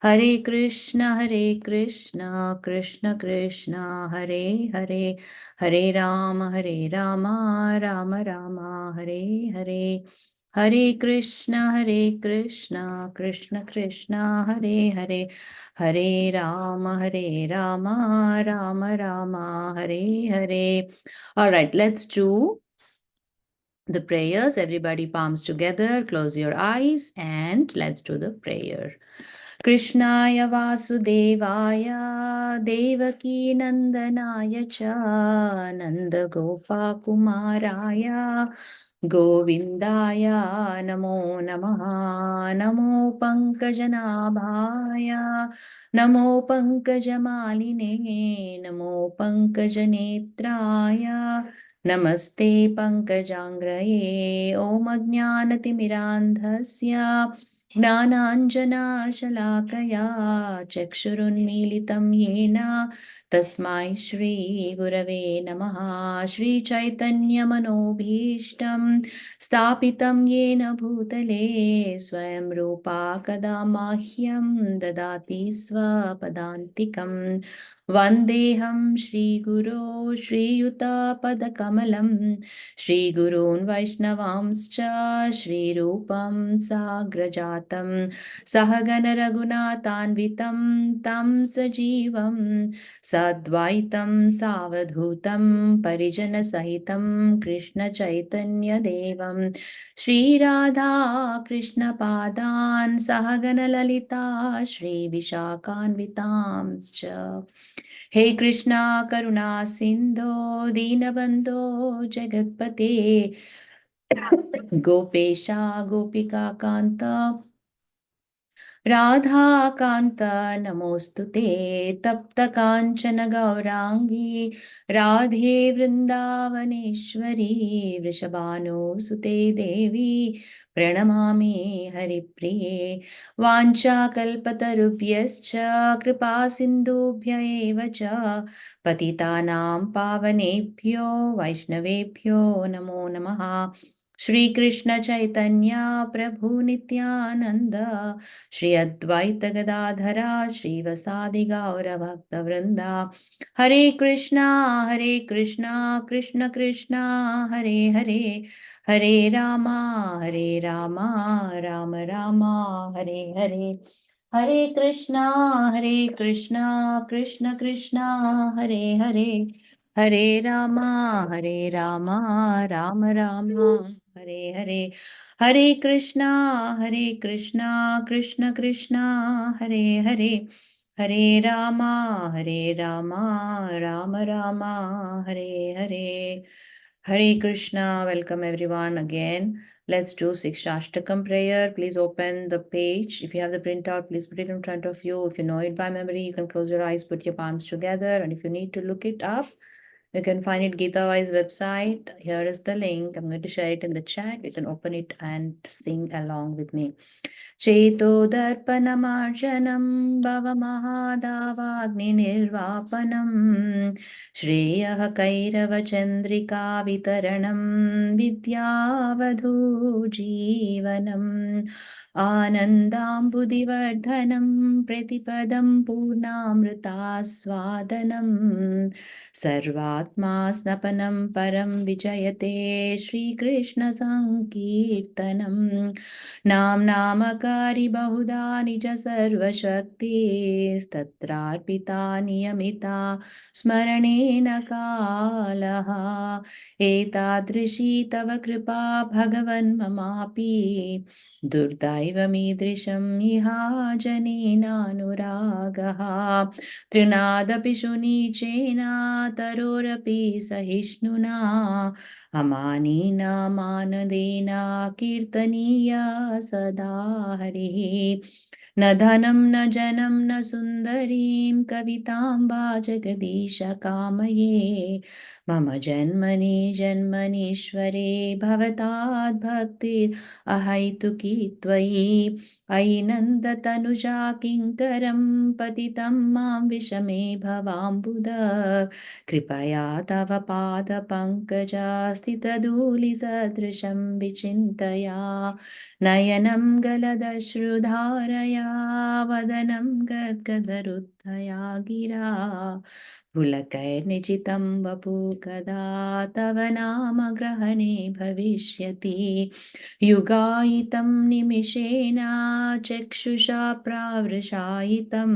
Hare Krishna, Krishna Krishna, Hare Hare, Hare Rama, Rama Rama, Hare Hare. Hare Krishna, Krishna Krishna, Hare Hare, Hare Rama, Rama Rama, Hare Hare. All right, let's do the prayers. Everybody, palms together, close your eyes, and let's do the prayer. कृष्णाय वासुदेवाय देवकीनन्दनाय च नन्दगोपाकुमाराय गोविन्दाय नमो नमः। नमो पङ्कजनाभाय नमो पङ्कजमालिने नमो पङ्कजनेत्राय नमस्ते पङ्कजाङ्ग्रये। ॐ अज्ञानतिमिरान्धस्य ज्ञानाञ्जनाशलाकया चक्षुरुन्मीलितं येन तस्मै श्रीगुरवे नमः। श्रीचैतन्यमनोभीष्टं स्थापितं येन भूतले स्वयं रूपा कदा माह्यं ददाति स्वपदान्तिकम्। वन्देऽहं श्रीगुरो श्रीयुतापदकमलं श्रीगुरून् वैष्णवांश्च श्रीरूपं साग्रजातं सहगणरघुनाथान्वितं तं सजीवं साद्वैतं सावधूतं परिजनसहितं कृष्णचैतन्यदेवं श्रीराधा कृष्णपादान् सहगणललिता श्रीविशाखान्वितांश्च। हे कृष्णा करुणा सिन्धो दीनबन्धो जगत्पते गोपेशा गोपिका कान्त राधाकान्त नमोऽस्तु ते। तप्तकाञ्चन गौराङ्गी राधे वृन्दावनेश्वरी वृषभानुसुते देवी प्रणमामि हरिप्रिये। वाञ्छाकल्पतरुभ्यश्च कृपासिन्धुभ्य एव च पतितानां पावनेभ्यो वैष्णवेभ्यो नमो नमः। श्रीकृष्ण चैतन्य प्रभु नित्यानन्द श्री अद्वैत गदाधरा श्रीवसादि गौरभक्तवृन्दा। हरे कृष्णा कृष्ण कृष्णा हरे हरे, हरे रामा राम रामा हरे हरे। हरे कृष्णा कृष्ण कृष्णा हरे हरे, हरे रामा राम राम हरे हरे। हरे कृष्णा कृष्ण कृष्णा हरे हरे, हरे Rama Ram Ram Hare Hare. Hare Krishna. Welcome everyone again. Let's do Sikshashtakam prayer. Please open the page. If you have the printout, please put it in front of you. If you know it by memory, you can close your eyes, put your palms together. And if you need to look it up, you can find it Gita Wise website. Here is the link. I'm going to share it in the chat. You can open it and sing along with me. चेतोदर्पणमार्जनं भवमहादावाग्निर्वापनं श्रेयः कैरवचन्द्रिका वितरणं विद्यावधूजीवनम् आनन्दाम्बुदिवर्धनं प्रतिपदं पूर्णामृतास्वादनं सर्वात्मा स्नपनं परं विजयते श्रीकृष्णसङ्कीर्तनम्। नामकारि बहुधा निज सर्वशक्तिस्तत्रार्पिता नियमिता स्मरणेन कालः। एतादृशी तव कृपा भगवन् ममापि दुर्दैवमीदृशम् इहाजनेनानुरागः। तृणादपि शुनीचेन तरोरपि सहिष्णुना अमानेन मानदेन कीर्तनीया सदा हरिः। न धनं न जनं न सुन्दरीं कवितां वा जगदीश कामये मम जन्मनि जन्मनीश्वरे भवताद् भक्तिरहैतुकी त्वयि अयि नन्दतनुजा किङ्करं पतितं मां विषमे भवाम्बुद कृपया तव पादपङ्कजस्थितधूलिसदृशं विचिन्तया नयनं गलदश्रुधारया वदनं गद्गदरुद्धया गिरा पुलकैर्निजितं वपु कदा तव नाम ग्रहणे भविष्यति युगायितं निमिषेण चक्षुषा प्रावृषायितं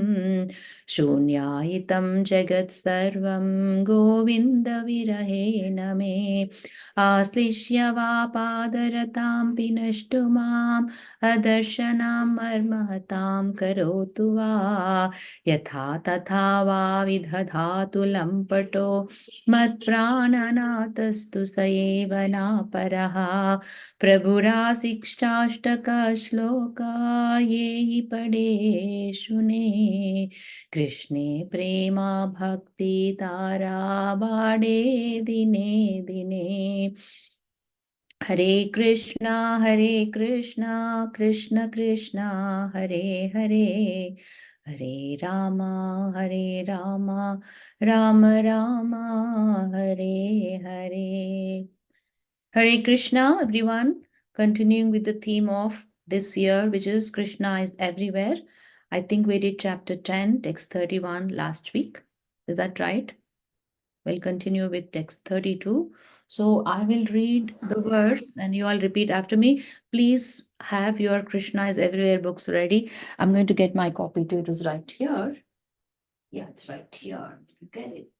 शून्यायितं जगत्सर्वं गोविन्दविरहेण मे आश्लिष्य वा पादरतां पिनष्टु माम् अदर्शनां मर्महतां करोतु वा यथा तथा वा विदधातु लम्पटो मत्प्राणनाथस्तु स एव नापरः प्रभुराशिक्षाष्टकश्लोका ये पडे शुने कृष्णे प्रेमा भक्ति तारा बाडे दिने दिने हरे Krishna Krishna Krishna Hare Hare Hare Ram Ram Ram Hare Hare. Hare Krishna, everyone. Continuing with the theme of this year, which is Krishna is everywhere. I think we did chapter 10, text 31 last week. Is that right? We'll continue with text 32. So I will read the verse and you all repeat after me. Please have your Krishna is everywhere books ready. I'm going to get my copy too. It is right here. Yeah, it's right here. Get it.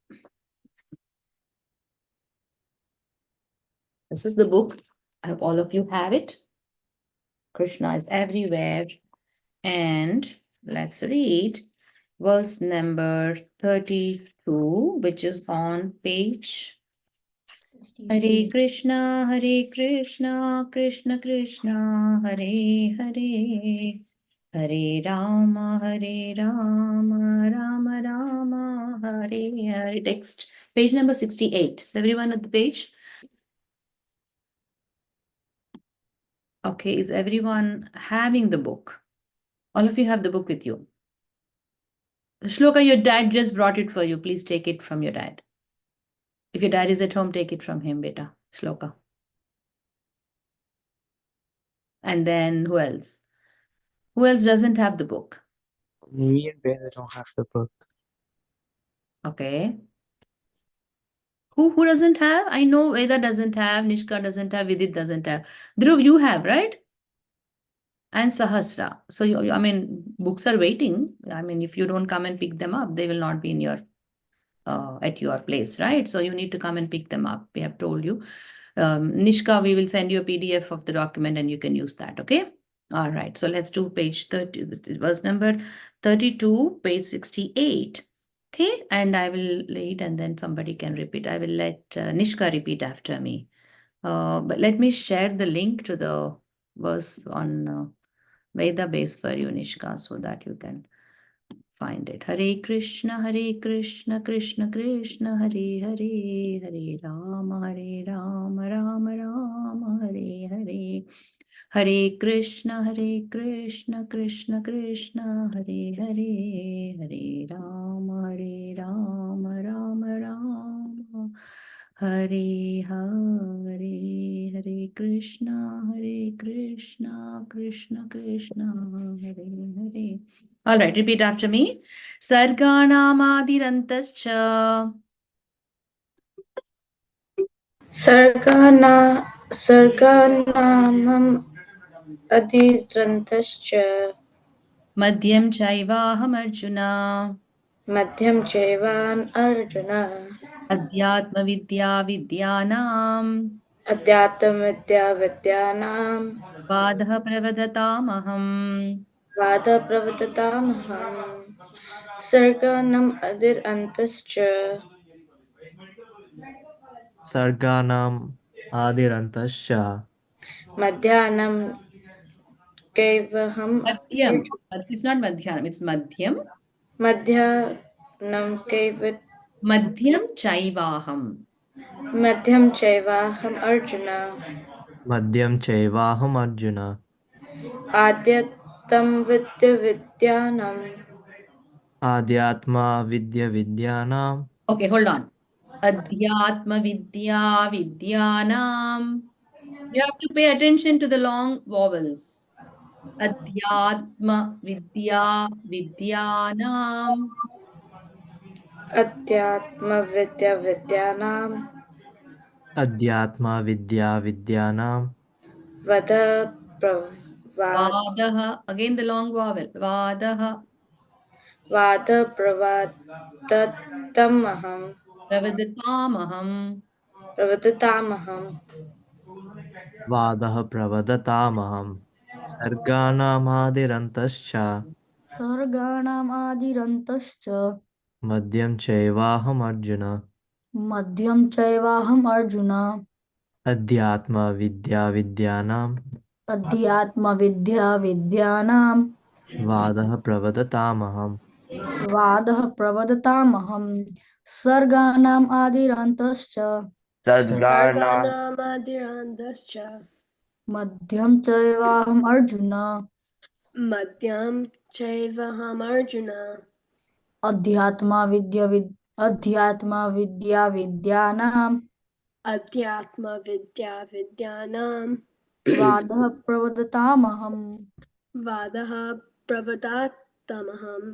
This is the book. I hope all of you have it. Krishna is everywhere. And let's read verse number 32, which is on page. Hare Krishna, Krishna Krishna, Hare Hare. Hare Rama, Rama Rama, Hare Hare. Text, page number 68. Everyone at the page? Okay, is everyone having the book? All of you have the book with you. Shloka, your dad just brought it for you. Please take it from your dad. If your dad is at home, take it from him, beta. Shloka. And then who else? Who else doesn't have the book? Me and Veda don't have the book. Okay. Who doesn't have? I know Veda doesn't have, Nishka doesn't have, Vidit doesn't have. Dhruv, you have, right? And Sahasra. So, I mean, books are waiting. I mean, if you don't come and pick them up, they will not be in your at your place, right? So you need to come and pick them up. We have told you. Nishka, we will send you a PDF of the document and you can use that, okay? All right, so let's do page 30, this is verse number 32, page 68. Okay, and I will read and then somebody can repeat. I will let Nishka repeat after me. But let me share the link to the verse on Veda base for you, Nishka, so that you can find it. Hare Krishna, Krishna Krishna, Hare Hare, Hare Rama, Rama, Hare Hare. Hare Krishna, Krishna Krishna, Hare Hare, Hare Rama, Rama Rama, Hare Hare. Hare Krishna, Krishna Krishna, Hare Hare. All right, repeat after me. Sarganamadirantascha. सर्गाना सर्गानामम् अधिरन्तश्च Madhyam chaivaham Arjuna. मध्यं चैवान् Arjun Adhyatma vidya vidyanam. अध्यात्मविद्या विद्यानां Vadah pravadatamaham. वादप्रवदतामहम् सर्गानम् अधिरन्तश्च Sarganam Adirantasya. मध्याह्नं कैवहम् Madhyam. It's not madhyam, it's madhyam. मध्याह्नं कैव Madhyam chaivaham. मध्यं चैवाहम् अर्जुन मध्यं चैवाहम् Arjun आद्यत्तं विद्यानाम् आध्यात्मा विद्यानाम् Okay, hold on. Adhyatma Vidya Vidyanam. You have to pay attention to the long vowels. Adhyatma Vidya Vidyanam. अध्यात्मविद्यानां अध्यात्मा विद्यानाम् वद प्रवाद Vadaha. Again the long vowel. Vadaha. वादप्रवादतमहं Pravadatamaham. प्रवदतामहम् वादः प्रवदतामहम् सर्गाणामादिरन्तश्च सर्गाणामादिरन्तश्च मध्यं चैवाहम् अर्जुन मध्यं चैवाहम् अर्जुन अध्यात्मा विद्यानाम् अध्यात्मविद्यानां वादः प्रवदतामहम् वादः प्रवदतामहम् सर्गाणाम् आदिरन्तश्च सर्गाणामादिरन्तश्च मध्यं चैवाहम् अर्जुन मध्यं चैवाहमर्जुन अध्यात्मविद्यानां अध्यात्मविद्यानां वादः प्रवदतामहम् वादः प्रवदात्तमहम्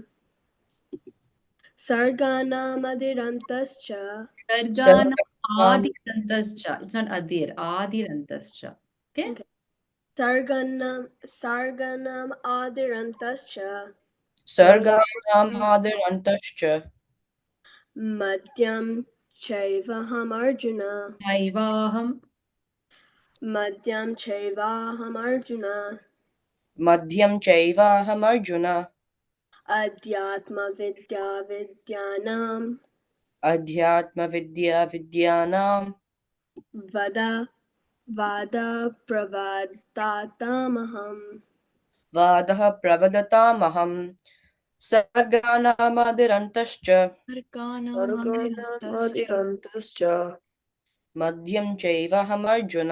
सर्गाणामदिरन्तश्च Sargana Adirantascha. It's not Adir. Adirantascha. Okay? सर्गाणाम् आदिरन्तश्च सर्गाणामादिरन्तश्च मध्यं चैवाहमर्जुन Naivaham. मध्यं चैवाहमर्जुन मध्यं चैवाहमर्जुन अध्यात्मविद्यानां अध्यात्मविद्यानां वद वादप्रवदातामहम् वादः प्रवदतामहं सर्गाणामादिरन्तश्च सर्गाणामादिरन्तश्च मध्यं चैवाहमर्जुन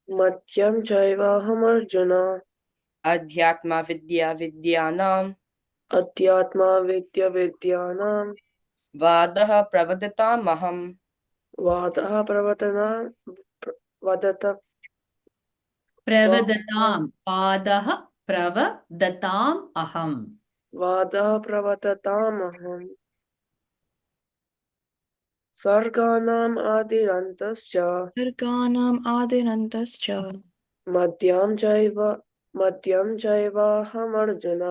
मध्यं चैवाहमर्जुन अध्यात्मविद्यानां अध्यात्मविद्यानां वादः प्रवदतामहं वादः वदत Pravadatam. Padaha Pravadatam Aham. वादः प्रवदतामहम् सर्गाणाम् आदिरन्तश्च मध्यं चैवाहमर्जुन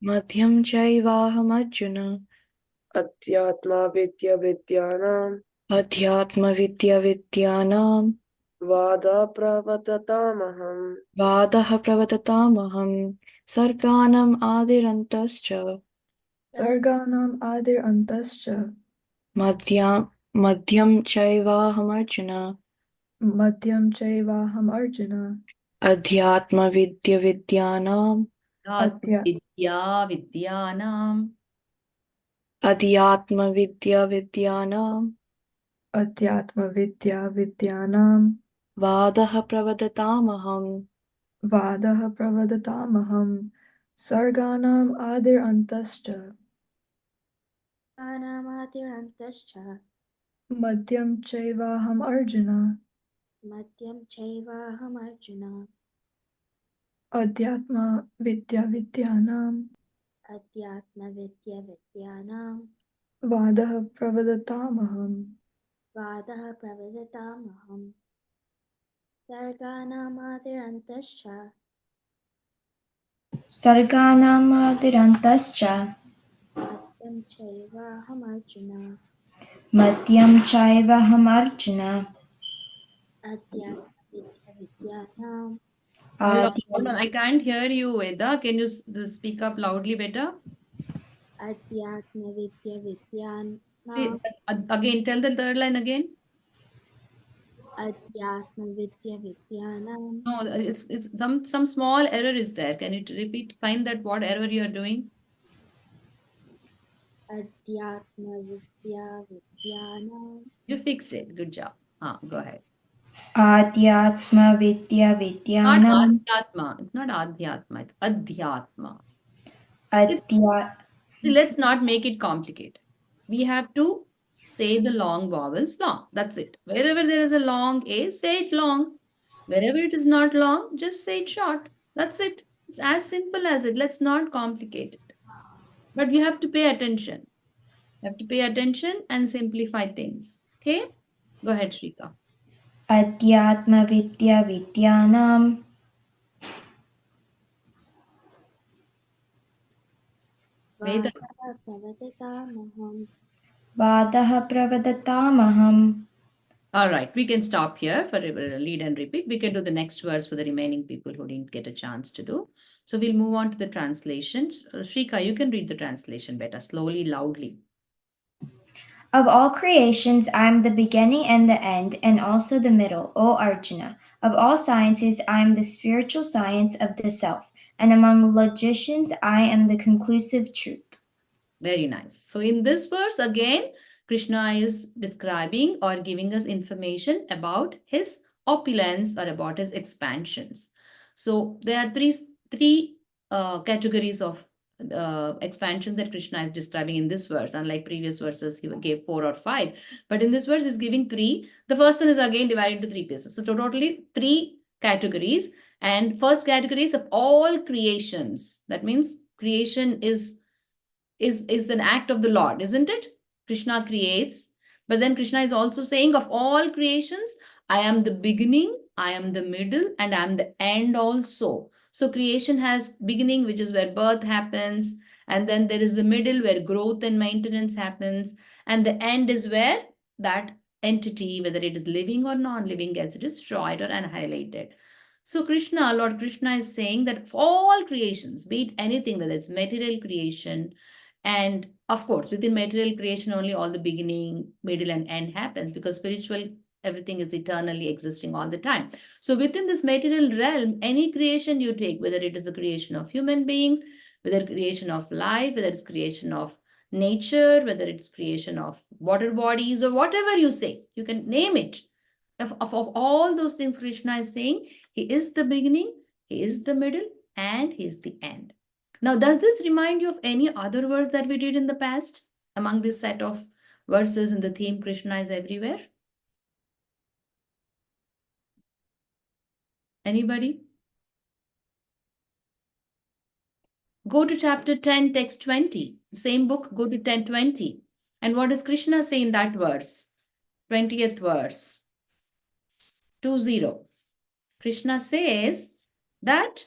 मध्यं चैवाहमर्जुन अध्यात्मविद्यानां अध्यात्मविद्यानां वादः प्रवदतामहम् वादः प्रवदतामहम् सर्गाणाम् आदिरन्तश्च सर्गाणाम् आदिरन्तश्च मध्यं चैवाहमर्जुन मध्यं चैवाहमर्जुन अध्यात्मविद्यानां Vidya Vidyanam. अध्यात्मविद्यानां अध्यात्मविद्यानां वादः प्रवदतामहम् वादः प्रवदतामहम् सर्गाणाम् आदिरन्तश्च सर्गाणामादिरन्तश्च मध्यं चैवाहमर्जुन मध्यं चैवाहमर्जुन अध्यात्मविद्यानां अध्यात्मविद्यानां वादः प्रवदतामहम् वादः प्रवदतामहम् सर्गाणामादिरन्तश्च सर्गाणामादिरन्तश्च मध्यं चैवाहमर्जुन मध्यं चैवाहमर्जुन अध्यात्मविद्यानां Hold on. I can't hear you, Veda. Can you speak up loudly better? अध्यात्मविद्यानां See, again, tell the third line again. अध्यात्मविद्यानां No, it's some small error is there. Can you repeat? Find that what error you are doing. अध्यात्मविद्यानां You fixed it. Good job. Go ahead. Adhyatma Vidya Not Vidyanam. Adhyatma. It's not Adhyatma. It's Adhyatma. Adya. Let's not make it complicated. We have to say the long vowels long. That's it. Wherever there is a long A, say it long. Wherever it is not long, just say it short. That's it. It's as simple as it. Let's not complicate it. But you have to pay attention. You have to pay attention and simplify things. Okay? Go ahead, Shrika. Adhyatma Vidya Vidyanam. Veda. Vadaha pravadatamaham. Vadaha Pravadatamaham. All right, we can stop here for a lead and repeat. We can do the next verse for the remaining people who didn't get a chance to do. So we'll move on to the translations. Shrika, you can read the translation better, slowly, loudly. Of all creations, I am the beginning and the end, and also the middle, O Arjuna. Of all sciences, I am the spiritual science of the self, and among logicians, I am the conclusive truth. Very nice. So in this verse, again, Krishna is describing or giving us information about his opulence or about his expansions. So there are three categories of expansion that Krishna is describing in this verse. Unlike previous verses, he gave 4 or 5. But in this verse, he's giving 3. The first one is again divided into 3 pieces. So totally 3 categories. And first category is of all creations. That means creation is an act of the Lord, isn't it? Krishna creates, but then Krishna is also saying of all creations, I am the beginning, I am the middle, and I am the end also. So creation has beginning, which is where birth happens, and then there is the middle where growth and maintenance happens, and the end is where that entity, whether it is living or non-living, gets destroyed or annihilated. So Krishna, Lord Krishna is saying that for all creations, be it anything, whether it's material creation, and of course, within material creation, only all the beginning, middle, and end happens, because spiritual, everything is eternally existing all the time. So within this material realm, any creation you take, whether it is the creation of human beings, whether creation of life, whether it's creation of nature, whether it's creation of water bodies, or whatever you say, you can name it. Of all those things, Krishna is saying, he is the beginning, he is the middle, and he is the end. Now, does this remind you of any other verse that we did in the past among this set of verses in the theme Krishna is everywhere? Anybody? Go to chapter 10, text 20. Same book, go to 10:20. And what does Krishna say in that verse? 20th verse. 20. Krishna says that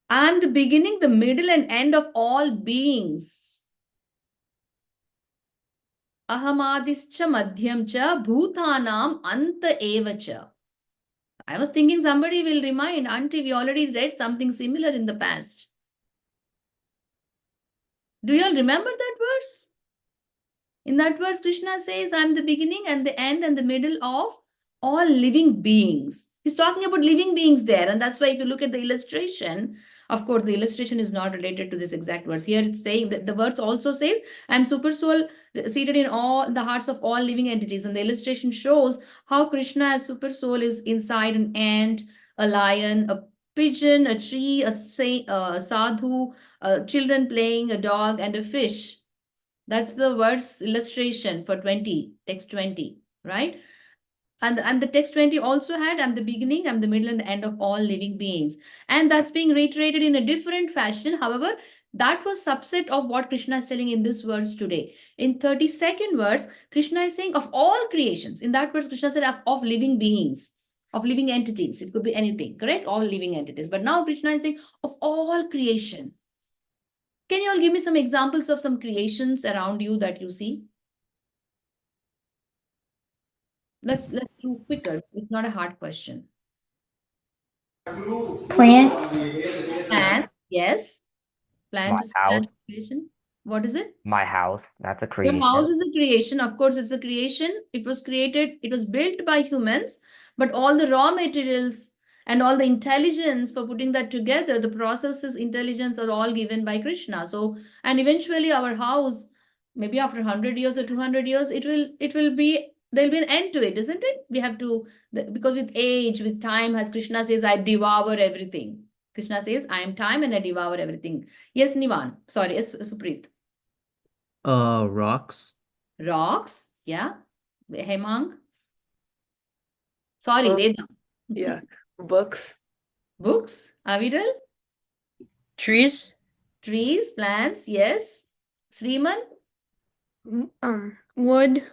I am the beginning, the middle, and end of all beings. Ahamadischa madhyam cha bhutanam anta eva cha. I was thinking somebody will remind, Auntie, we already read something similar in the past. Do you all remember that verse? In that verse, Krishna says, I'm the beginning and the end and the middle of all living beings. He's talking about living beings there. And that's why if you look at the illustration, of course, the illustration is not related to this exact verse. Here it's saying that the verse also says, I'm super soul seated in all the hearts of all living entities. And the illustration shows how Krishna as super soul is inside an ant, a lion, a pigeon, a tree, a sadhu, children playing, a dog, and a fish. That's the verse illustration for 20, text 20, right? And the text 20 also had, I'm the beginning, I'm the middle, and the end of all living beings. And that's being reiterated in a different fashion. However, that was subset of what Krishna is telling in this verse today. In 32nd verse, Krishna is saying of all creations. In that verse, Krishna said of living beings, of living entities. It could be anything, correct? All living entities. But now Krishna is saying of all creation. Can you all give me some examples of some creations around you that you see? Let's do quicker. It's not a hard question. Plants. Plants, yes. Plant My is house. plant creation. What is it? My house. That's a Your creation. house is a creation. Of course, it's a creation. It was created, it was built by humans, but all the raw materials and all the intelligence for putting that together, the processes, intelligence are all given by Krishna. So, and eventually our house maybe after 100 years or 200 years, there'll be an end to it, isn't it? We have to, because with age, with time, as Krishna says, I devour everything. Krishna says, I am time and I devour everything. Yes, Nivan. Sorry, yes, Supreet. Rocks. Rocks. Yeah. Hemang. Sorry, Veda. Yeah. Books. Books. Aviral. Trees. Trees, plants. Yes. Sriman. Wood.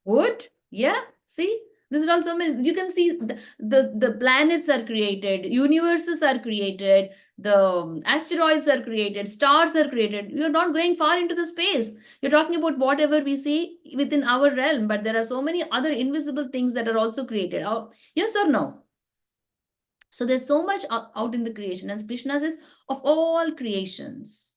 Wood. Yeah. See, this is also, you can see the planets are created, universes are created, the asteroids are created, stars are created. You're not going far into the space. You're talking about whatever we see within our realm, but there are so many other invisible things that are also created. Oh, yes or no? So there's so much out in the creation, and Krishna says, of all creations,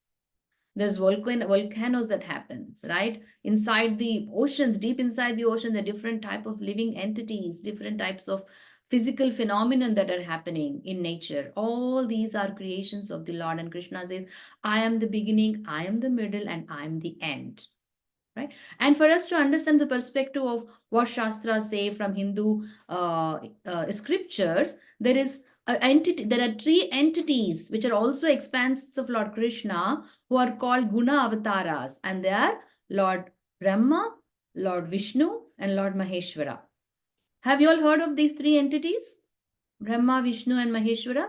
there's volcanoes that happens, right? Inside the oceans, deep inside the ocean, there are different type of living entities, different types of physical phenomenon that are happening in nature. All these are creations of the Lord. And Krishna says, I am the beginning, I am the middle, and I am the end. Right? And for us to understand the perspective of what Shastras say from Hindu scriptures, there are three entities which are also expansions of Lord Krishna, who are called Guna Avatars, and they are Lord Brahma, Lord Vishnu, and Lord Maheshwara. Have you all heard of these three entities? Brahma, Vishnu, and Maheshwara?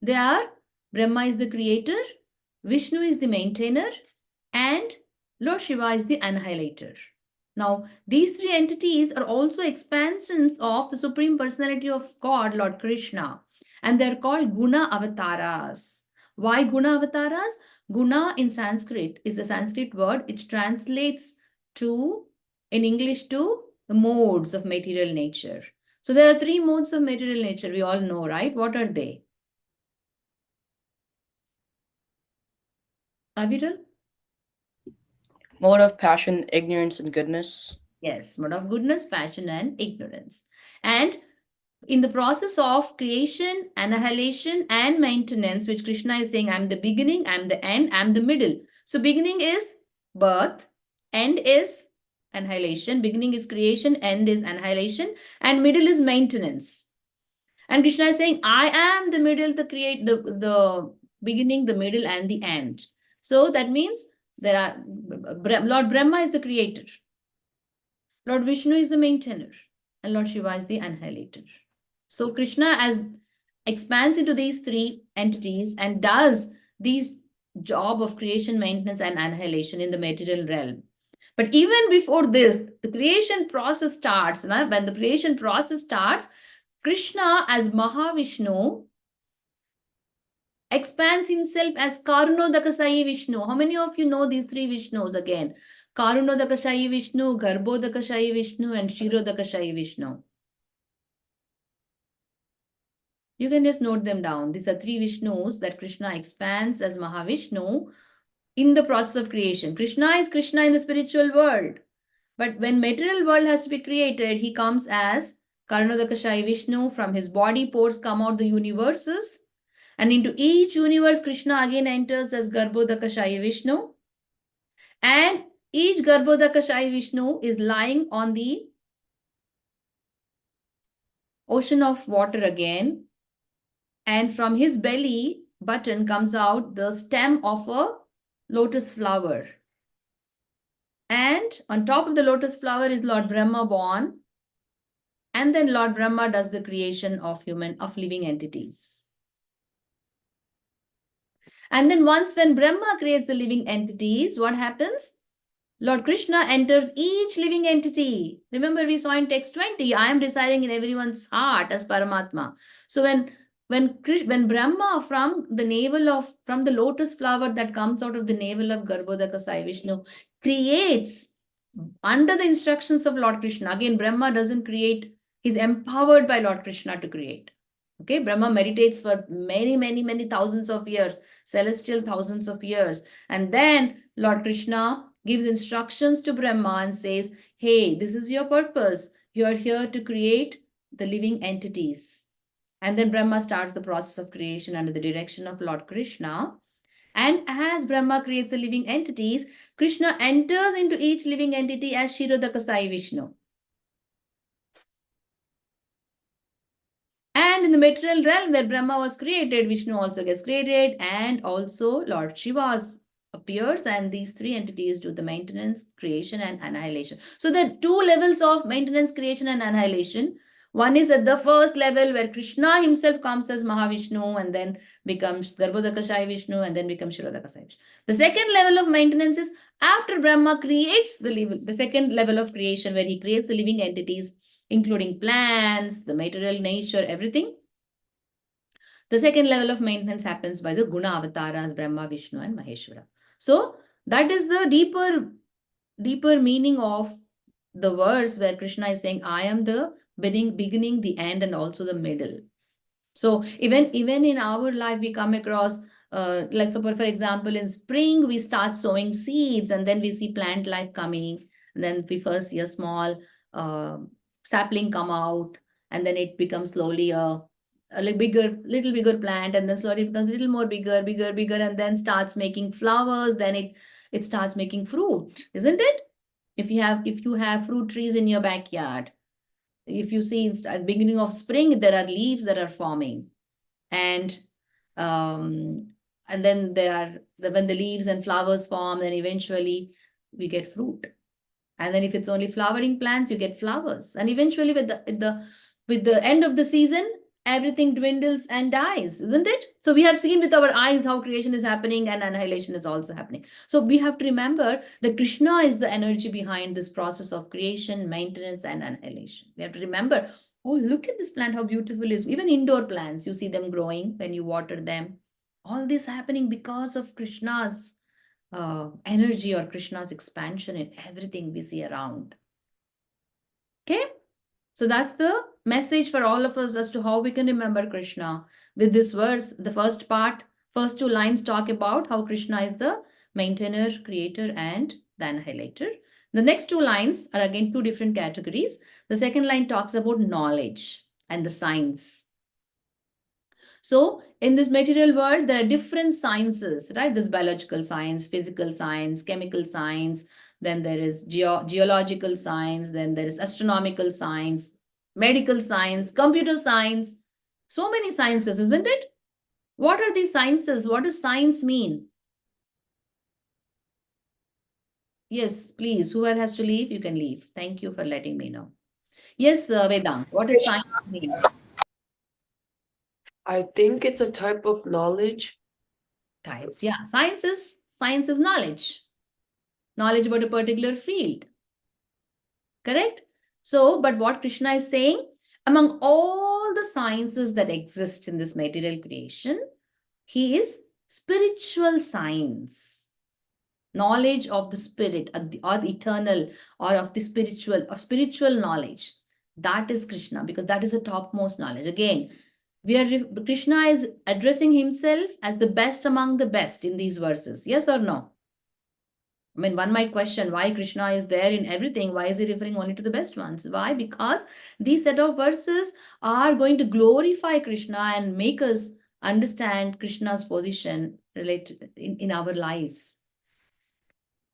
They are, Brahma is the creator, Vishnu is the maintainer, and Lord Shiva is the annihilator. Now, these three entities are also expansions of the Supreme Personality of God, Lord Krishna, and they're called Guna Avatars. Why Guna Avatars? Guna in Sanskrit is a Sanskrit word. It translates to, in English, to the modes of material nature. So there are three modes of material nature. We all know, right? What are they? Aviral? Mode of passion, ignorance, and goodness. Yes, mode of goodness, passion, and ignorance. And in the process of creation, annihilation, and maintenance, which Krishna is saying, I'm the beginning, I'm the end, I'm the middle. So beginning is birth, end is annihilation, beginning is creation, end is annihilation, and middle is maintenance. And Krishna is saying, I am the middle, the beginning, the middle, and the end. So that means there are Lord Brahma is the creator, Lord Vishnu is the maintainer, and Lord Shiva is the annihilator. So Krishna as expands into these three entities and does these job of creation, maintenance, and annihilation in the material realm. But even before this, the creation process starts. When the creation process starts, Krishna as Mahavishnu expands himself as Karunodakasayi Vishnu. How many of you know these three Vishnus again? Karunodakasayi Vishnu, Garbhodakashayi Vishnu, and Shirodakashayi Vishnu. You can just note them down. These are three Vishnus that Krishna expands as Mahavishnu in the process of creation. Krishna is Krishna in the spiritual world. But when material world has to be created, he comes as Karunodakashayi Vishnu. From his body pores come out the universes. And into each universe, Krishna again enters as Garbhodakashayi Vishnu. And each Garbhodakashayi Vishnu is lying on the ocean of water again. And from his belly button comes out the stem of a lotus flower. And on top of the lotus flower is Lord Brahma born. And then Lord Brahma does the creation of living entities. And then when Brahma creates the living entities, what happens? Lord Krishna enters each living entity. Remember, we saw in text 20, I am residing in everyone's heart as Paramatma. So when Brahma from the lotus flower that comes out of the navel of Garbhodakasai Vishnu creates under the instructions of Lord Krishna. Again, Brahma doesn't create, he's empowered by Lord Krishna to create. Okay, Brahma meditates for many, many, many thousands of years, celestial thousands of years. And then Lord Krishna gives instructions to Brahma and says, hey, this is your purpose. You are here to create the living entities. And then Brahma starts the process of creation under the direction of Lord Krishna. And as Brahma creates the living entities, Krishna enters into each living entity as Kshirodakasai Vishnu. And in the material realm where Brahma was created, Vishnu also gets created, and also Lord Shiva appears, and these three entities do the maintenance, creation, and annihilation. So there are two levels of maintenance, creation, and annihilation. One is at the first level where Krishna himself comes as Mahavishnu and then becomes Garbhodakashai Vishnu and then becomes Shirodakashai Vishnu. The second level of maintenance is after Brahma creates the second level of creation where he creates the living entities, including plants, the material nature, everything. The second level of maintenance happens by the Guna avatars, Brahma, Vishnu, and Maheshwara. So that is the deeper meaning of the verse where Krishna is saying, I am the beginning, the end, and also the middle. So even in our life, we come across, let's suppose, for example, in spring, we start sowing seeds and then we see plant life coming. And then we first see a small sapling come out, and then it becomes slowly a little bigger plant, and then slowly it becomes a little more bigger, and then starts making flowers. Then it starts making fruit, isn't it? If you have fruit trees in your backyard, if you see at beginning of spring, there are leaves that are forming, and um, then when the leaves and flowers form, then eventually we get fruit. And then if it's only flowering plants, you get flowers. And eventually with the end of the season, everything dwindles and dies, isn't it? So we have seen with our eyes how creation is happening and annihilation is also happening. So we have to remember that Krishna is the energy behind this process of creation, maintenance, and annihilation. We have to remember, oh, look at this plant, how beautiful it is. Even indoor plants, you see them growing when you water them. All this happening because of Krishna's energy or Krishna's expansion in everything we see around. Okay? So that's the message for all of us as to how we can remember Krishna. With this verse, the first two lines talk about how Krishna is the maintainer, creator, and the annihilator. The next two lines are again two different categories. The second line talks about knowledge and the science. So in this material world, there are different sciences, right? There's biological science, physical science, chemical science, then there is geological science, then there is astronomical science, medical science, computer science. So many sciences, isn't it? What are these sciences? What does science mean? Yes, please, whoever has to leave, you can leave. Thank you for letting me know. Yes, Vedant, what does science mean? I think it's a type of knowledge. Types, yeah. Science is knowledge. Knowledge about a particular field. Correct? So, but what Krishna is saying, among all the sciences that exist in this material creation, he is spiritual science. Knowledge of the spirit or the eternal, or of the spiritual knowledge. That is Krishna, because that is the topmost knowledge. Again, Krishna is addressing himself as the best among the best in these verses. Yes or no? I mean, one might question why Krishna is there in everything. Why is he referring only to the best ones? Why? Because these set of verses are going to glorify Krishna and make us understand Krishna's position related in our lives.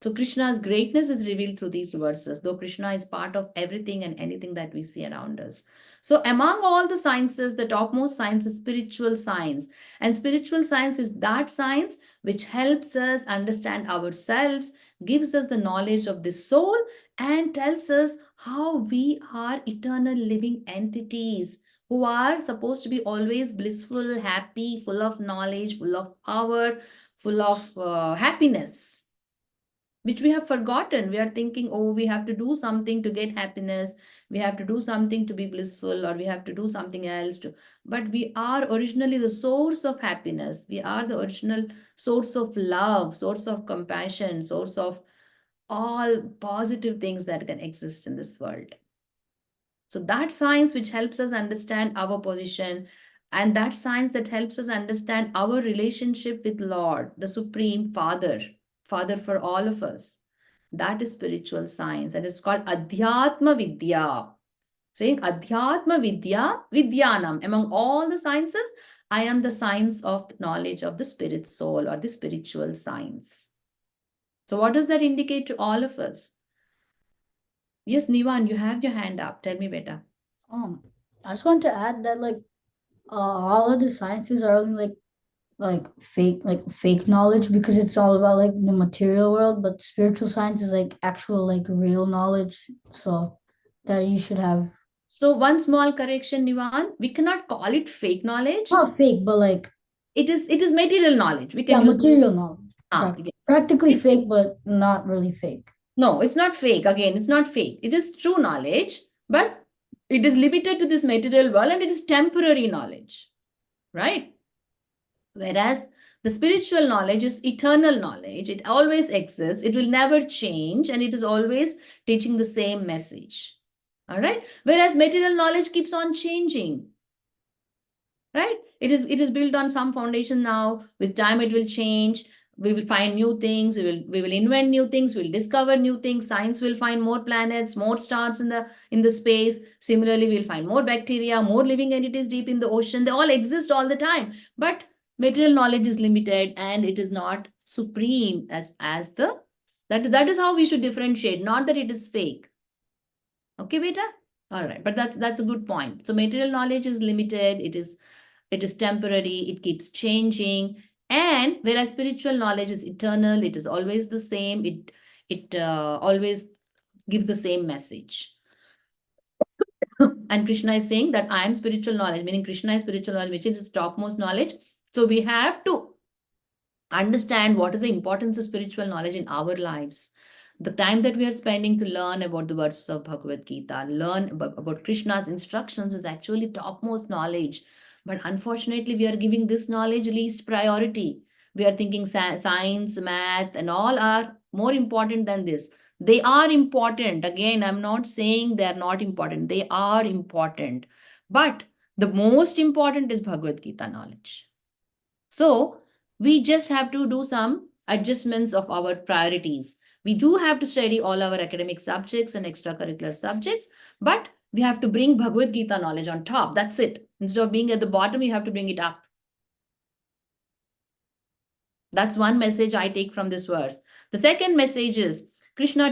So Krishna's greatness is revealed through these verses, though Krishna is part of everything and anything that we see around us. So among all the sciences, the topmost science is spiritual science. And spiritual science is that science which helps us understand ourselves, gives us the knowledge of the soul, and tells us how we are eternal living entities who are supposed to be always blissful, happy, full of knowledge, full of power, full of happiness, which we have forgotten. We are thinking, oh, we have to do something to get happiness. We have to do something to be blissful, or we have to do something else to. But we are originally the source of happiness. We are the original source of love, source of compassion, source of all positive things that can exist in this world. So that science which helps us understand our position, and that science that helps us understand our relationship with Lord, the Supreme Father, Father for all of us. That is spiritual science, and it's called Adhyatma Vidya. Saying Adhyatma Vidya, Vidyanam. Among all the sciences, I am the science of knowledge of the spirit soul or the spiritual science. So what does that indicate to all of us? Yes, Nivan, you have your hand up. Tell me better. I just want to add that like all other sciences are only like fake knowledge because it's all about like the material world, but spiritual science is like actual like real knowledge. So that you should have So one small correction, Nivan, we cannot call it fake knowledge. not fake, but like It is material knowledge. We can use material knowledge. yes. Practically fake, but not really fake. No, it's not fake. Again, it's not fake. It is true knowledge, but it is limited to this material world and it is temporary knowledge, right? Whereas the spiritual knowledge is eternal knowledge. It always exists. It will never change and it is always teaching the same message. All right. Whereas material knowledge keeps on changing. Right? It is built on some foundation now. With time, it will change. We will find new things. We will invent new things. We'll discover new things. Science will find more planets, more stars in the space. Similarly, we'll find more bacteria, more living entities deep in the ocean. They all exist all the time. But material knowledge is limited and it is not supreme as the that is how we should differentiate. Not that it is fake. Okay, beta. All right, but that's a good point. So material knowledge is limited. It is temporary, it keeps changing. And whereas spiritual knowledge is eternal, it is always the same, it always gives the same message. And Krishna is saying that I am spiritual knowledge, meaning Krishna is spiritual knowledge, which is topmost knowledge. So we have to understand what is the importance of spiritual knowledge in our lives. The time that we are spending to learn about the verses of Bhagavad Gita, learn about Krishna's instructions is actually topmost knowledge. But unfortunately, we are giving this knowledge least priority. We are thinking science, math, and all are more important than this. They are important. Again, I'm not saying they are not important. They are important. But the most important is Bhagavad Gita knowledge. So we just have to do some adjustments of our priorities. We do have to study all our academic subjects and extracurricular subjects, but we have to bring Bhagavad Gita knowledge on top. That's it. Instead of being at the bottom, you have to bring it up. That's one message I take from this verse. The second message is Krishna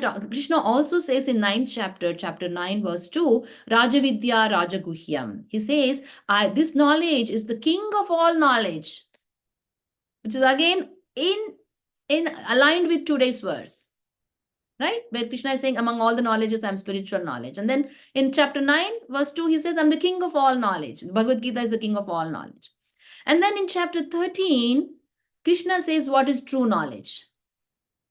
also says in 9th chapter, chapter 9, verse 2, Rajavidya Rajaguhyam. He says, this knowledge is the king of all knowledge, which is again in aligned with today's verse, right? Where Krishna is saying, among all the knowledges, I'm spiritual knowledge. And then in chapter 9, verse 2, he says, I'm the king of all knowledge. Bhagavad Gita is the king of all knowledge. And then in chapter 13, Krishna says, what is true knowledge?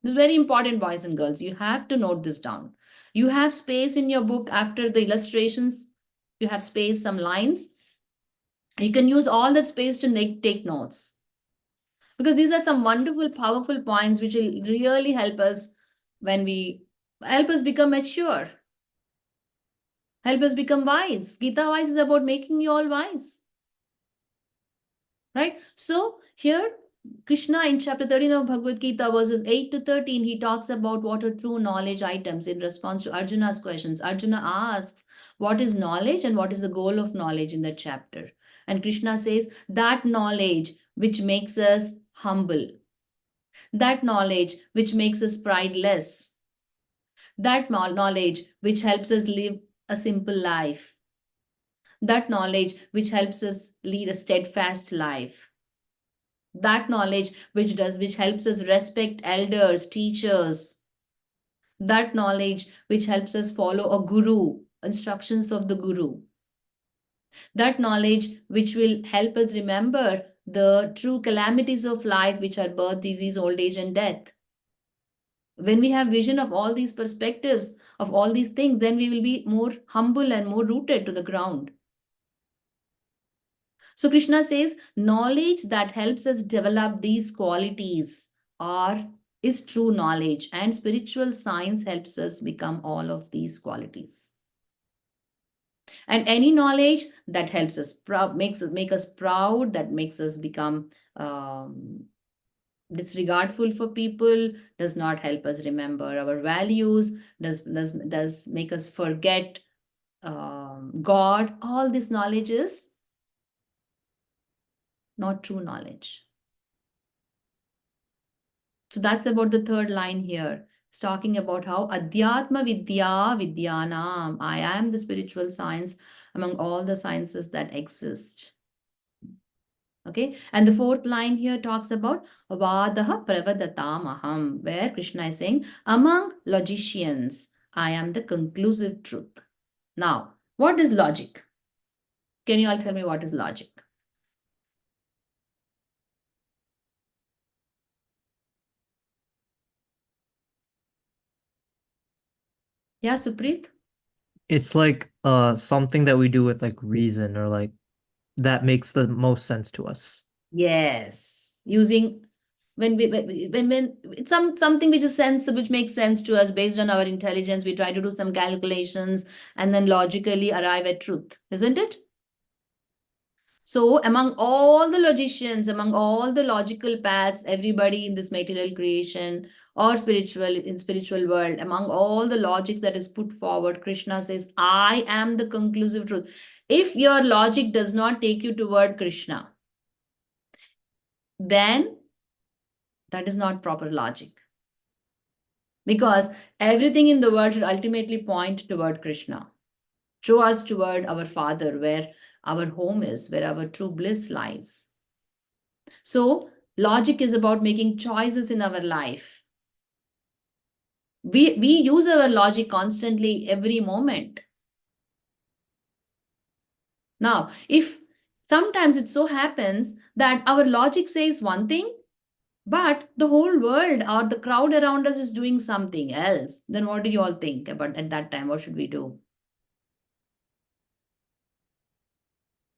This is very important, boys and girls. You have to note this down. You have space in your book after the illustrations. You have space, some lines. You can use all that space to take notes. Because these are some wonderful, powerful points which will really help us help us become mature, help us become wise. Gita wise is about making you all wise, right? So here, Krishna in chapter 13 of Bhagavad Gita, verses 8 to 13, he talks about what are true knowledge items in response to Arjuna's questions. Arjuna asks, what is knowledge and what is the goal of knowledge in that chapter? And Krishna says, that knowledge which makes us humble, that knowledge which makes us prideless, that knowledge which helps us live a simple life, that knowledge which helps us lead a steadfast life, that knowledge which helps us respect elders, teachers, that knowledge which helps us follow a guru, instructions of the guru, that knowledge which will help us remember the true calamities of life, which are birth, disease, old age, and death. When we have vision of all these perspectives, of all these things, then we will be more humble and more rooted to the ground. So Krishna says, knowledge that helps us develop these qualities is true knowledge, and spiritual science helps us become all of these qualities. And any knowledge that helps us make us proud, that makes us become disregardful for people, does not help us remember our values, does make us forget God. All this knowledge is not true knowledge. So that's about the third line here. It's talking about how Adhyatma Vidya Vidyanam. I am the spiritual science among all the sciences that exist. Okay, and the fourth line here talks about Vadaha Pravadatamaham, where Krishna is saying, among logicians, I am the conclusive truth. Now, what is logic? Can you all tell me what is logic? Yeah, Supreet? It's like something that we do with like reason, or like that makes the most sense to us. Yes, using when it's something which is sense, which makes sense to us based on our intelligence. We try to do some calculations and then logically arrive at truth, isn't it? So among all the logicians, among all the logical paths, everybody in this material creation or spiritual world, among all the logics that is put forward, Krishna says, I am the conclusive truth. If your logic does not take you toward Krishna, then that is not proper logic. Because everything in the world should ultimately point toward Krishna. Show us toward our Father, where our home is, where our true bliss lies. So, logic is about making choices in our life. We use our logic constantly every moment. Now, if sometimes it so happens that our logic says one thing, but the whole world or the crowd around us is doing something else, then what do you all think about at that time? What should we do?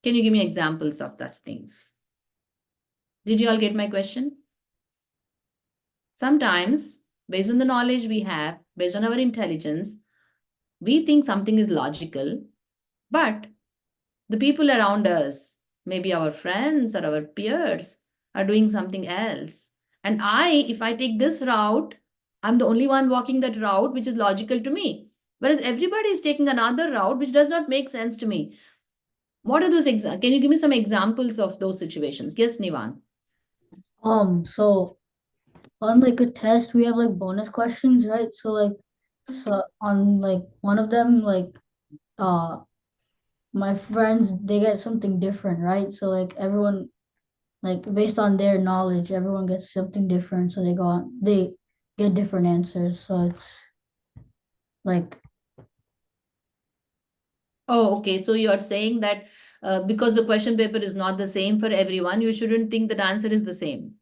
Can you give me examples of such things? Did you all get my question? Sometimes, based on the knowledge we have, based on our intelligence, we think something is logical, but the people around us, maybe our friends or our peers, are doing something else. And if I take this route, I'm the only one walking that route, which is logical to me. Whereas everybody is taking another route, which does not make sense to me. What are those Can you give me some examples of those situations? Yes, Nivan. So on like a test, we have like bonus questions, right? So on like one of them, my friends, they get something different, right? So like everyone, like based on their knowledge, everyone gets something different. So they get different answers. So it's like, Oh, okay. So you are saying that because the question paper is not the same for everyone, you shouldn't think that the answer is the same.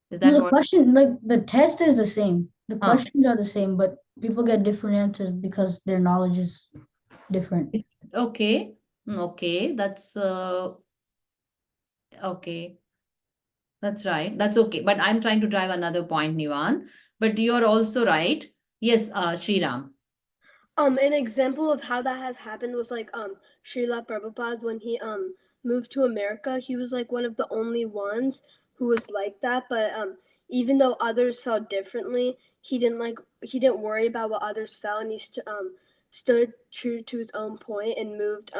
Is no, that the what? question, like the test is the same. The Huh. questions are the same, but people get different answers because their knowledge is different. Okay. Okay. That's okay. That's right. That's okay. But I'm trying to drive another point, Nivan. But you're also right. Yes, Sriram. An example of how that has happened was like Srila Prabhupada when he moved to America. He was like one of the only ones who was like that. But even though others felt differently, he didn't worry about what others felt, and he stood true to his own point and moved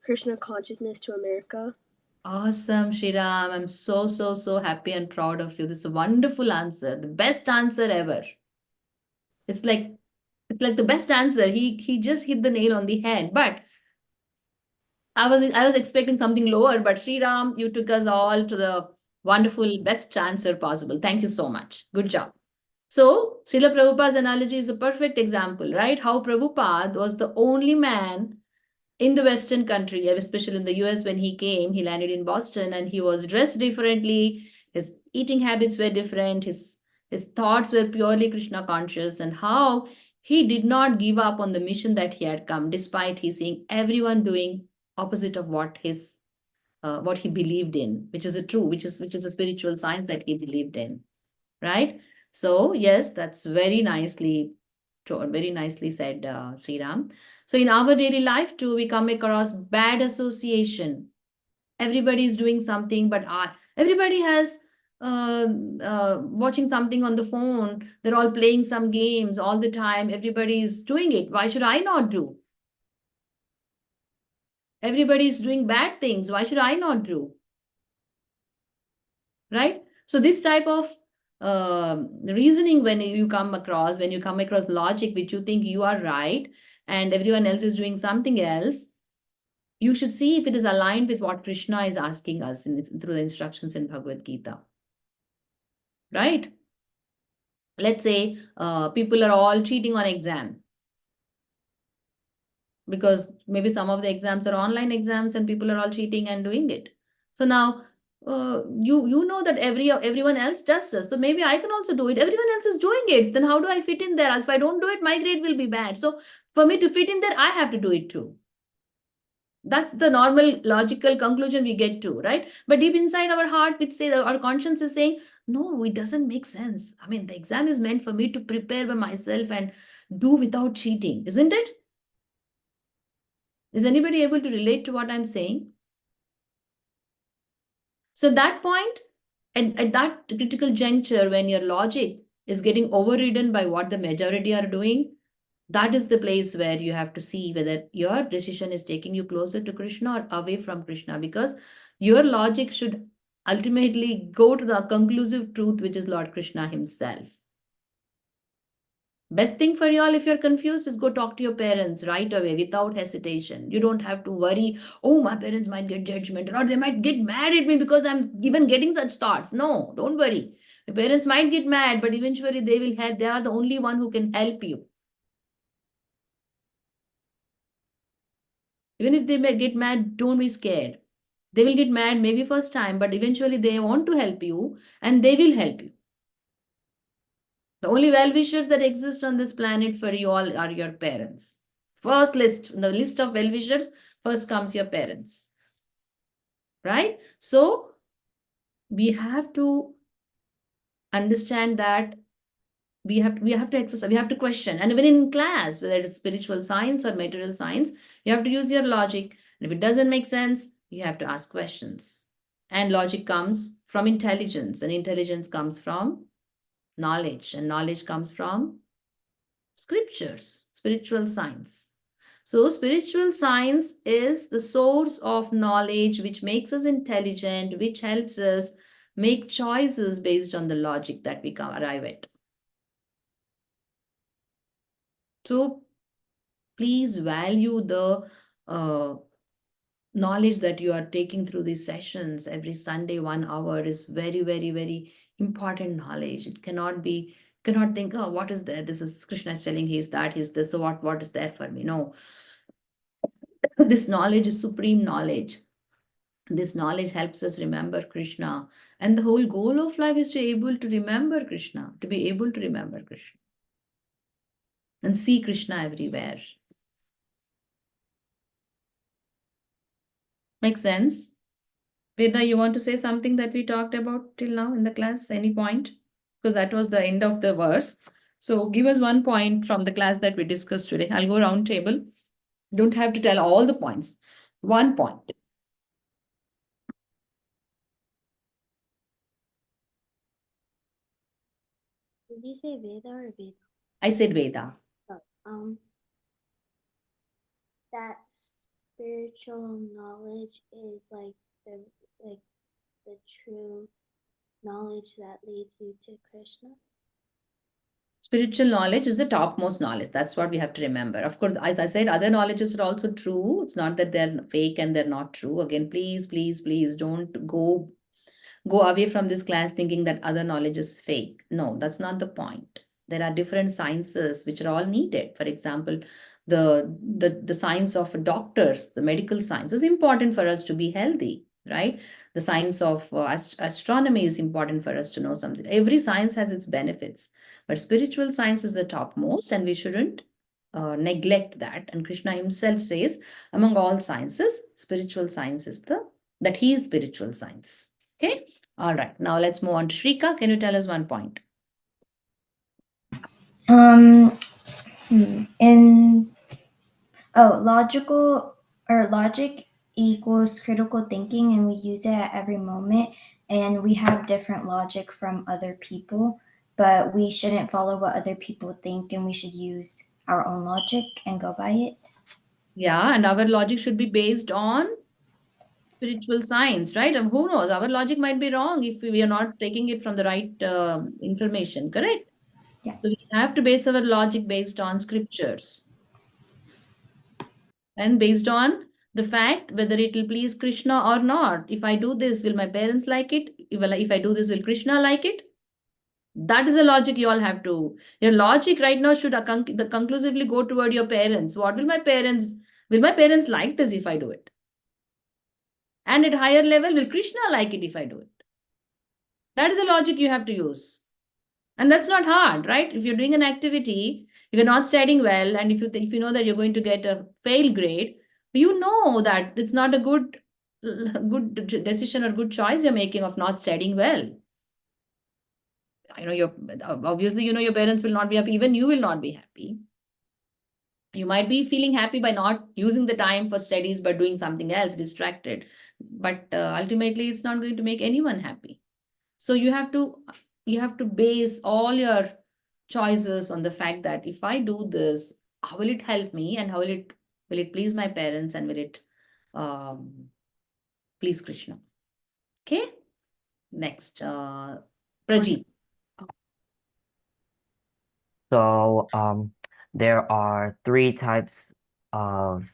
Krishna consciousness to America. Awesome, Sriram. I'm so happy and proud of you. This is a wonderful answer. The best answer ever. It's like the best answer. He just hit the nail on the head. But I was expecting something lower, but Sriram, you took us all to the wonderful best answer possible. Thank you so much. Good job. So, Srila Prabhupada's analogy is a perfect example, right? How Prabhupada was the only man in the Western country, especially in the US when he came. He landed in Boston and he was dressed differently. His eating habits were different. His thoughts were purely Krishna conscious, and how he did not give up on the mission that he had come, despite he seeing everyone doing opposite of what he believed in, which is a true, which is a spiritual science that he believed in, right? So yes, that's very nicely said, Sriram. So in our daily life too, we come across bad association. Everybody is doing something, but everybody has watching something on the phone. They're all playing some games all the time. Everybody is doing it. Why should I not do? Everybody is doing bad things. Why should I not do? right? So this type of reasoning, when you come across logic which you think you are right and everyone else is doing something else, you should see if it is aligned with what Krishna is asking us through the instructions in Bhagavad Gita, right? Let's say people are all cheating on exam because maybe some of the exams are online exams and people are all cheating and doing it. So now you know that everyone else does this, so maybe I can also do it. Everyone else is doing it, then how do I fit in there? As if I don't do it, my grade will be bad. So for me to fit in there, I have to do it too. That's the normal logical conclusion we get to, right? But deep inside our heart, which say our conscience is saying, no, it doesn't make sense. I mean, the exam is meant for me to prepare by myself and do without cheating, isn't it? Is anybody able to relate to what I'm saying? So that point, at that critical juncture, when your logic is getting overridden by what the majority are doing, that is the place where you have to see whether your decision is taking you closer to Krishna or away from Krishna, because your logic should ultimately go to the conclusive truth, which is Lord Krishna himself. Best thing for you all, if you're confused, is go talk to your parents right away without hesitation. You don't have to worry, oh, my parents might get judgment or they might get mad at me because I'm even getting such thoughts. No, don't worry. Your parents might get mad, but eventually they will help. They are the only one who can help you. Even if they may get mad, don't be scared. They will get mad maybe first time, but eventually they want to help you and they will help you. The only well-wishers that exist on this planet for you all are your parents. First list, the list of well-wishers, first comes your parents. Right? So we have to understand that we have to exercise, we have to question. And even in class, whether it is spiritual science or material science, you have to use your logic. And if it doesn't make sense, you have to ask questions. And logic comes from intelligence, and intelligence comes from knowledge, and knowledge comes from scriptures, spiritual science. So spiritual science is the source of knowledge which makes us intelligent, which helps us make choices based on the logic that we arrive at. So please value the knowledge that you are taking through these sessions. Every Sunday, 1 hour is very, very, very important knowledge. It cannot be, cannot think, oh, what is there? This is Krishna is telling he's that, he's this. So what is there for me? No. This knowledge is supreme knowledge. This knowledge helps us remember Krishna. And the whole goal of life is to be able to remember Krishna, to be able to remember Krishna and see Krishna everywhere. Make sense? Veda, you want to say something that we talked about till now in the class? Any point? Because that was the end of the verse. So give us one point from the class that we discussed today. I'll go round table. Don't have to tell all the points. One point. Did you say Veda or Veda? I said Veda. Oh, that spiritual knowledge is like the true knowledge that leads you to Krishna. Spiritual knowledge is the topmost knowledge. That's what we have to remember. Of course, as I said, other knowledges are also true. It's not that they're fake and they're not true. Again, please, please, please don't go away from this class thinking that other knowledge is fake. No, that's not the point. There are different sciences which are all needed. For example, the science of doctors, the medical science is important for us to be healthy, right? The science of astronomy is important for us to know something. Every science has its benefits, but spiritual science is the topmost, and we shouldn't neglect that. And Krishna himself says, among all sciences, spiritual science is that he is spiritual science. Okay. All right. Now let's move on to Shrika. Can you tell us one point? Logic equals critical thinking, and we use it at every moment, and we have different logic from other people, but we shouldn't follow what other people think, and we should use our own logic and go by it. Yeah, and our logic should be based on spiritual science, right? And who knows? Our logic might be wrong if we are not taking it from the right information, correct? Yeah. So we have to base our logic based on scriptures and based on the fact whether it will please Krishna or not. If I do this, will my parents like it? If I do this, will Krishna like it? That is the logic you all have to. Your logic right now should conclusively go toward your parents. What will my parents like this if I do it? And at higher level, will Krishna like it if I do it? That is the logic you have to use. And that's not hard, right? If you're doing an activity, if you're not studying well, and if you know that you're going to get a fail grade, you know that it's not a good decision or good choice you're making of not studying well. I know obviously your parents will not be happy, even you will not be happy. You might be feeling happy by not using the time for studies but doing something else, distracted. But ultimately, it's not going to make anyone happy. So you have to base all your choices on the fact that if I do this, how will it help me, and how will it please my parents, and will it please Krishna? Okay. Next, Prajeet. So there are three types of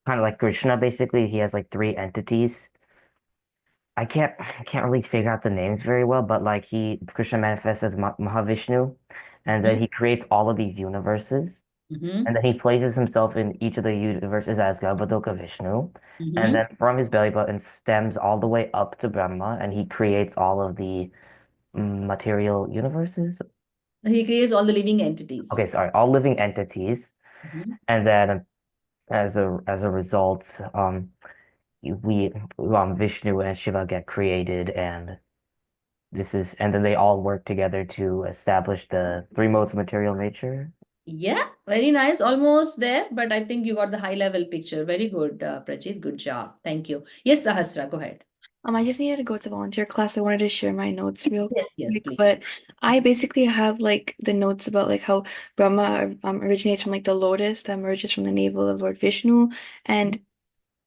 kind of like Krishna. Basically, he has like three entities. I can't really figure out the names very well, but like Krishna manifests as Mahavishnu, and then he creates all of these universes, and then he places himself in each of the universes as Garbhodoka Vishnu, and then from his belly button stems all the way up to Brahma, and he creates all of the material universes. He creates all the living entities. Okay, sorry, all living entities, and then as a result, Vishnu and Shiva get created, and then they all work together to establish the three modes of material nature. Yeah, very nice. Almost there, but I think you got the high level picture. Very good, Prajeet. Good job. Thank you. Yes, Sahasra, go ahead. I just needed to go to volunteer class. I wanted to share my notes real Yes, quick, please. but I basically have like the notes about like how Brahma originates from like the lotus that emerges from the navel of Lord Vishnu, and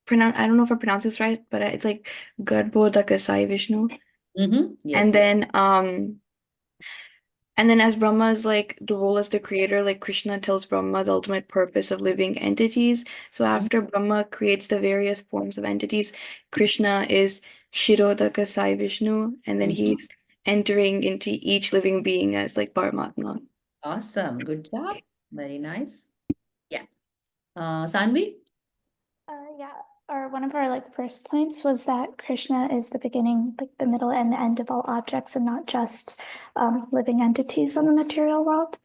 I don't know if I pronounce this right, but it's like Garbhodakasai Vishnu. Yes. And then as Brahma's like the role as the creator, like Krishna tells Brahma the ultimate purpose of living entities. So after Brahma creates the various forms of entities, Krishna is Shirodaka Sai Vishnu, and then he's entering into each living being as like Paramatma. Awesome. Good job. Very nice. Yeah. Sanvi? Yeah, or one of our like first points was that Krishna is the beginning, like the middle and the end of all objects, and not just living entities on the material world.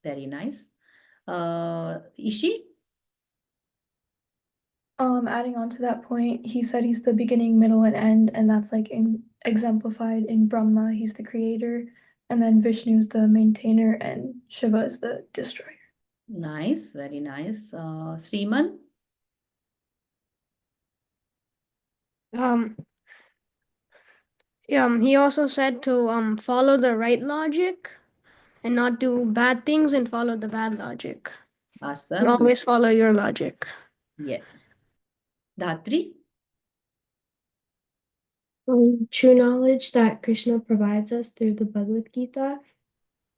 Very nice. Ishi? Adding on to that point, he said he's the beginning, middle, and end, and that's like exemplified in Brahma. He's the creator, and then Vishnu's the maintainer, and Shiva is the destroyer. Nice, very nice. Sriman? He also said to follow the right logic and not do bad things and follow the bad logic. Awesome. And always follow your logic. Yes. Dhatri? True knowledge that Krishna provides us through the Bhagavad Gita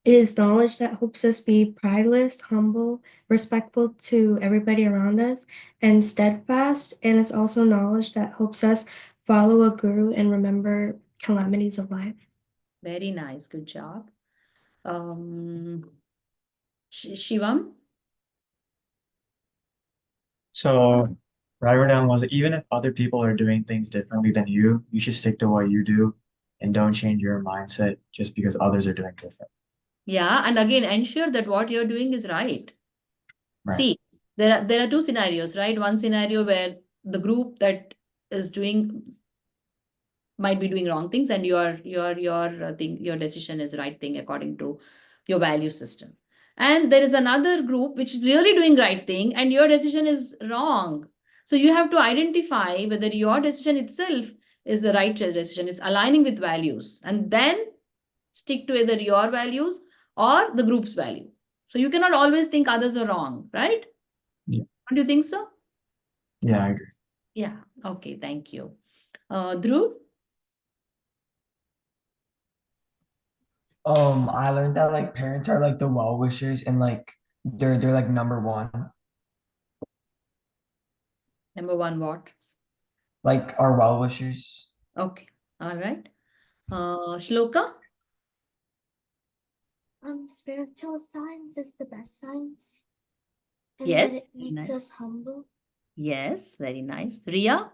is knowledge that helps us be prideless, humble, respectful to everybody around us, and steadfast. And it's also knowledge that helps us follow a guru and remember calamities of life. Very nice. Good job. Shivam? So write down was even if other people are doing things differently than you should stick to what you do and don't change your mindset just because others are doing different. Yeah, and again, ensure that what you're doing is right. See, there are two scenarios, right? One scenario where the group that is doing might be doing wrong things, and your decision is right thing according to your value system. And there is another group which is really doing right thing, and your decision is wrong. So you have to identify whether your decision itself is the right decision. It's aligning with values, and then stick to either your values or the group's value. So you cannot always think others are wrong, right? Yeah. Don't you think so? Yeah, I agree. Yeah, okay, thank you. Dhruv? I learned that like parents are like the well wishers and like they're like number one, Number one, what? like our well wishers. Okay, all right. Shloka? Spiritual science is the best science, and that Yes, it very makes nice. us humble. Yes, very nice. Ria?